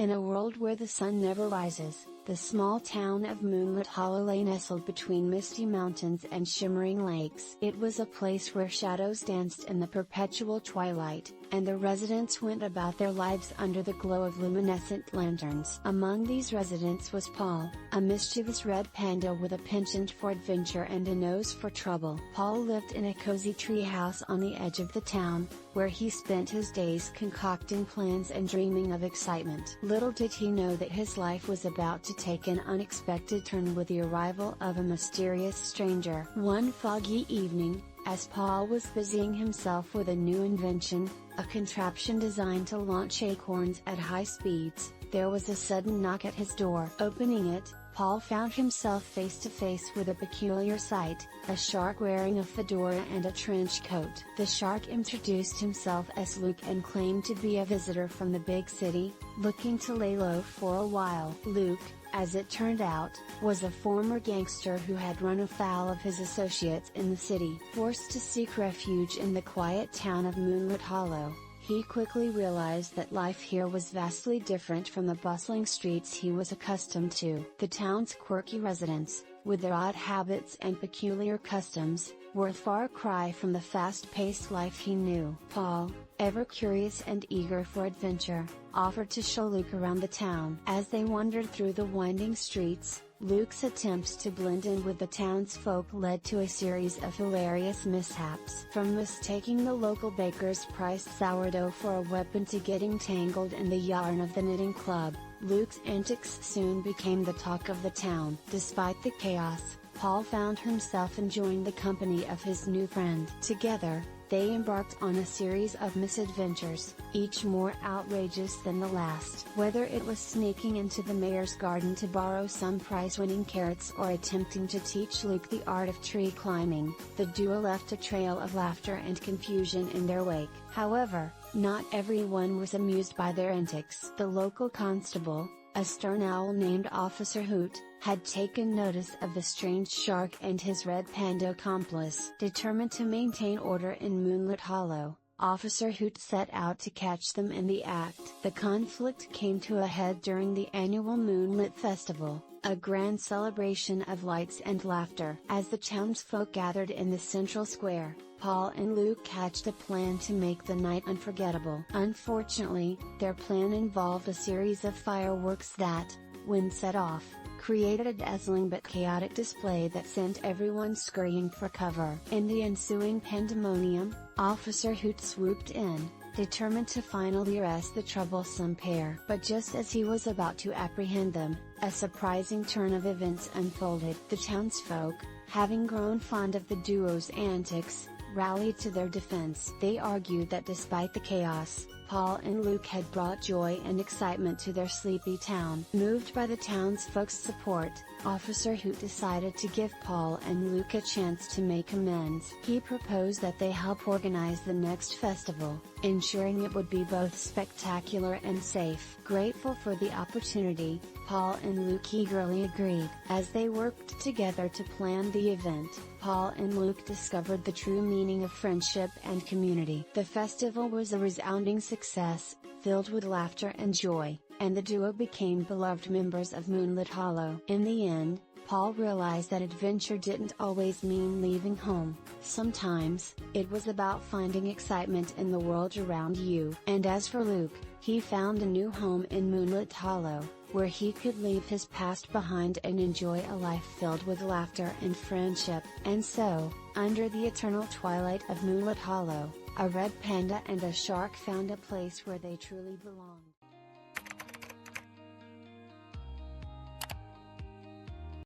In a world where the sun never rises, the small town of Moonlit Hollow lay nestled between misty mountains and shimmering lakes. It was a place where shadows danced in the perpetual twilight, and the residents went about their lives under the glow of luminescent lanterns. Among these residents was Paul, a mischievous red panda with a penchant for adventure and a nose for trouble. Paul lived in a cozy treehouse on the edge of the town, where he spent his days concocting plans and dreaming of excitement. Little did he know that his life was about to take an unexpected turn with the arrival of a mysterious stranger. One foggy evening, as Paul was busying himself with a new invention, a contraption designed to launch acorns at high speeds, there was a sudden knock at his door. Opening it, Paul found himself face to face with a peculiar sight, a shark wearing a fedora and a trench coat. The shark introduced himself as Luke and claimed to be a visitor from the big city, looking to lay low for a while. Luke, as it turned out, was a former gangster who had run afoul of his associates in the city. Forced to seek refuge in the quiet town of Moonlit Hollow, he quickly realized that life here was vastly different from the bustling streets he was accustomed to. The town's quirky residents, with their odd habits and peculiar customs, were a far cry from the fast-paced life he knew. Paul, ever curious and eager for adventure, offered to show Luke around the town. As they wandered through the winding streets, Luke's attempts to blend in with the townsfolk led to a series of hilarious mishaps. From mistaking the local baker's priced sourdough for a weapon to getting tangled in the yarn of the knitting club, Luke's antics soon became the talk of the town. Despite the chaos, Paul found himself enjoying the company of his new friend. Together, they embarked on a series of misadventures, each more outrageous than the last. Whether it was sneaking into the mayor's garden to borrow some prize-winning carrots or attempting to teach Luke the art of tree climbing, the duo left a trail of laughter and confusion in their wake. However, not everyone was amused by their antics. The local constable, a stern owl named Officer Hoot, had taken notice of the strange shark and his red panda accomplice. Determined to maintain order in Moonlit Hollow, Officer Hoot set out to catch them in the act. The conflict came to a head during the annual Moonlit Festival, a grand celebration of lights and laughter. As the townsfolk gathered in the central square, Paul and Luke hatched a plan to make the night unforgettable. Unfortunately, their plan involved a series of fireworks that, when set off, created a dazzling but chaotic display that sent everyone scurrying for cover. In the ensuing pandemonium, Officer Hoot swooped in, determined to finally arrest the troublesome pair. But just as he was about to apprehend them, a surprising turn of events unfolded. The townsfolk, having grown fond of the duo's antics, rallied to their defense. They argued that despite the chaos, Paul and Luke had brought joy and excitement to their sleepy town. Moved by the townsfolk's support, Officer Hoot decided to give Paul and Luke a chance to make amends. He proposed that they help organize the next festival, ensuring it would be both spectacular and safe. Grateful for the opportunity, Paul and Luke eagerly agreed. As they worked together to plan the event, Paul and Luke discovered the true meaning of friendship and community. The festival was a resounding success, filled with laughter and joy, and the duo became beloved members of Moonlit Hollow. In the end, Paul realized that adventure didn't always mean leaving home. Sometimes, it was about finding excitement in the world around you. And as for Luke, he found a new home in Moonlit Hollow, where he could leave his past behind and enjoy a life filled with laughter and friendship. And so, under the eternal twilight of Moonlit Hollow, a red panda and a shark found a place where they truly belonged.